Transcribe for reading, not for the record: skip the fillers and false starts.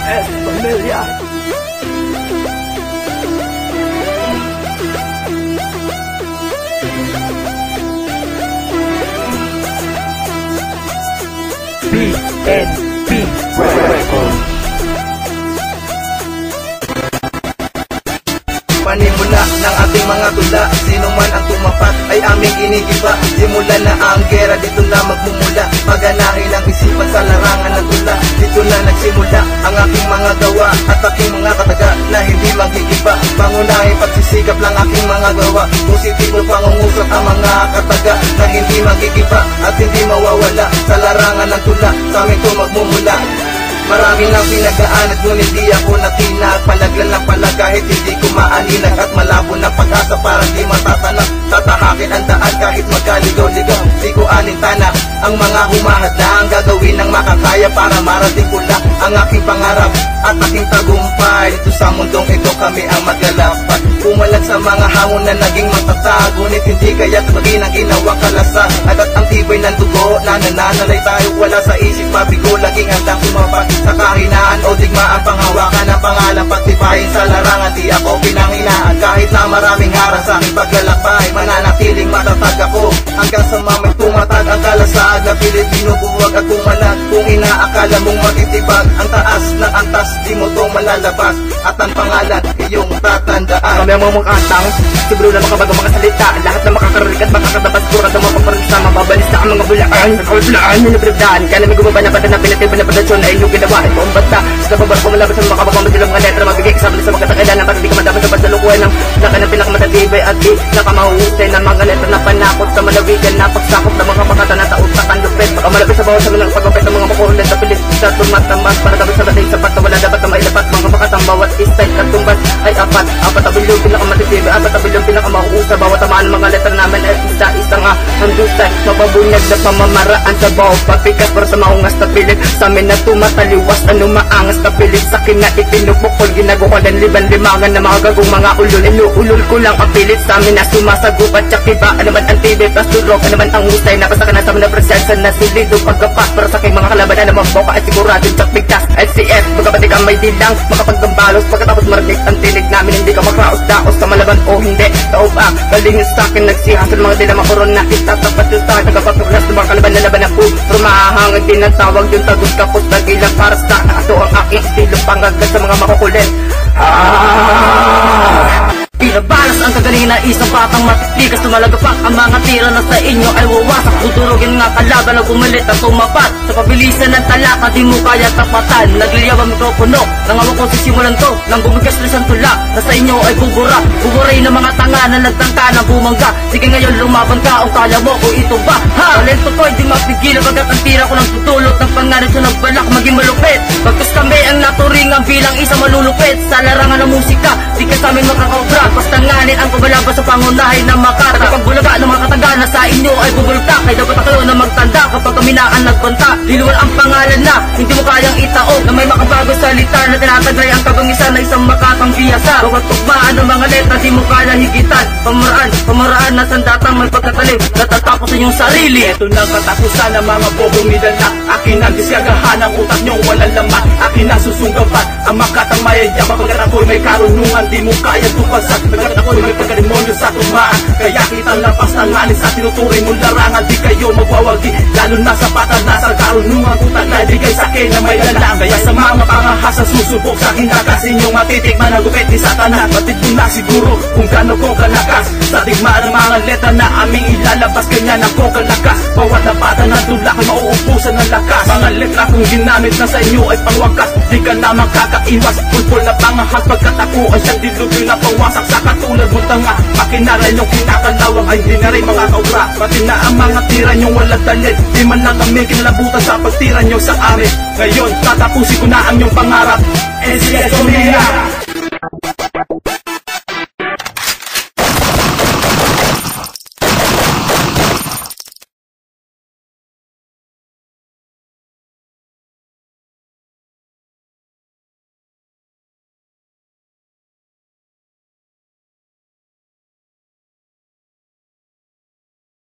NCS Pamilya. PNP Records. Panimula ng ating mga tula, sino man ang tumapat ay aming inigiba. Simula na ang gera, dito na magmumula. Paganahin ang isipan sa larangan ng tula. Dito na nagsimula ang aking mga gawa at aking mga kataga na hindi magigiba. Pangunahin pagsisigap lang aking mga gawa. Positibo pangungusap ang mga kataga na hindi magigiba at hindi mawawala. Sa larangan ng tula, sa amin to magmumula. Marami lang pinagdaan at ngunit di ako natinag. Palaglan lang pala kahit hindi ko maaninag. At malabo na pag-asa para di matatanap. Tatahakin ang daan kahit magkaligaw-ligaw. Di ko alintana ang mga humahad na ang gagawin ng makakaya para marating ko lang ang aking pangarap at aking tagumpay. Dito sa mundong ito kami ang maglalapat. Pumalag sa mga hamon na naging matatag. Ngunit hindi kaya't maging ang ginawang kalasa. At ang tibay ng dugo na nananalay tayo. Wala sa isip mabigo, laging handang sumapat sa kahinaan o digmaan. Panghawakan ang pangalan, pagtipahin sa larangan. Di ako pinanghinaan kahit na maraming harang sa aking paglalakbay. Mananatiling matatag ako hanggang sa mamay tumatag ang kalasag na Pilipino. Buwag at pumalag kung inaakala mong matitibag. Ang taas ng antas, di mo to malalabas. At ang pangalan, iyong tatandaan. Kami ang mga makatang, siguro na makabago makasalita. Lahat na makakarinig at makakatabas. Kurado mo pagparisa, mababalis na ang mga bulaan. Nakawalaan nyo na pinagdaan. Kaya namin gumaba na bata na pinatiba na padasyon na inyong ginawa. Ito ang bata, sa babar ko malabas ang makabagong madilang mga letra. Mabigay kasama sa mga katangailan para di ka madabas sa pasalukuhan ng laka ng pinakamatadibay at di nakamahusay na mga letra na panakot sa malawigan na pagsakop ng mga makata na tautak lupit. Baka malapit sa bawat sa mga pagkapit ng mga makurulit na pilit sa tumatambas para tapos sa dating sapat na wala dapat na mailapat. Mga makatang bawat style katumbas ay apat abilong pinakamatitibay, apat abilong pinakamahuusay. Bawat tamaan mga letra namin ay isa-isang handusay. Mapabunyag na pamamaraan sa bawat papikas para sa maungas na pilit. Sa amin na tumataliwas ano maangas na pilit. Sa akin na itinupukol ginagukulan liban-limangan na mga gagong mga ulol. Inuulol ko lang ang pilit sa amin na sumasagupat. Tsak iba ano man ang tibay plus turok ano man ang husay. Napasa ka na sa mga presensya na silido pagkapat para sa aking mga kalaban na maboka at siguradong tsak bigtas. LCS magkapati ka may dilang makapaggambalos. Pagkatapos marinig ang tinig namin hindi ka makraos-daos ka malaban o hindi. Taob ang kalingin sa akin nagsihas sa mga dilang makuron na itatapat yung sa akin nagkapatulas ng mga kalaban na laban ako. Pero mahahangad din ang tawag yung tagot kapos tagilang para sa ato ang aking estilo pangagat sa mga makukulit. Pinabalas ang kagalingan na isang patang matitigas. Tumalagapak ang mga tira na sa inyo ay wawasak. Tuturugin nga kalaban na pumalit at tumapat. Sa pabilisan ng talaka di mo kaya tapatan. Nagliyaw ang mikropono, nangawak ko sisimulan to. Nang bumigas na isang tula na sa inyo ay bubura. Buburay ng mga tanga na nagtangka ng bumangga. Sige ngayon lumaban ka o kaya mo o ito ba? Talento ko hindi mapigil pagkat ang tira ko ng tutulot ng pangalan sa nagbalak maging malupit. Pagkas kami ang naturingan bilang isang malulupit. Sa larangan ng musika, di ka sa amin makakobra. Pastanganin ang pabalabas sa pangunahin ng makata. Kapag bulaga ng mga katagana sa inyo ay bubulta. Kaya dapat kayo na magtanda kapag kami na ang nagpunta. Liluwal ang pangalan na hindi mo kayang itao. Na may makabago salita na tinataglay ang kabangisan na isang makatang biyasa. Bawat tugmaan ng mga letra di mo kaya higitan. Pamaraan na sandatang may pagkatalim. Natatapos sa inyong sarili. Ito na katapusan ng mga bobong nilanak. Akin ang disyagahan ang utak nyong walang laman. Akin ang susunggapan ang makatang mayayabang. Pagkat ako'y may karunungan di mo kaya tupasan. Pagkat ako'y may pagkademonyo sa tumaan. Kaya kitang lapas ng anis at tinuturing mong larangan. Di kayo magwawagi lalo na sa patanas. Ang karunungan ko taglay sa akin na may lalang. Kaya sa mga pangahasa susubok sa akin na kasi inyong matitikman ang gupit ni Satanas. Batid ko na siguro kung gano'n ko kalakas. Sa digmaan ng mga letra na aming ilalabas. Ganyan ako kalakas. Bawat napata ng tulak ay mauubusan ng lakas. Mga letra kong ginamit na sa inyo ay pangwakas. Di ka na makakaiwas. Pulpul na pangahas pagkat ako ay siyang dilubyo na pawasak. Sa katulad mo tanga makinaral yung kinakalawang ay hindi na rin makakaubra. Pati na ang mga tira nyo walang dalit. Di man lang kami kinalabutan sa pagtira nyo sa amin. Ngayon tatapusin ko na ang inyong pangarap. NCS Pamilya.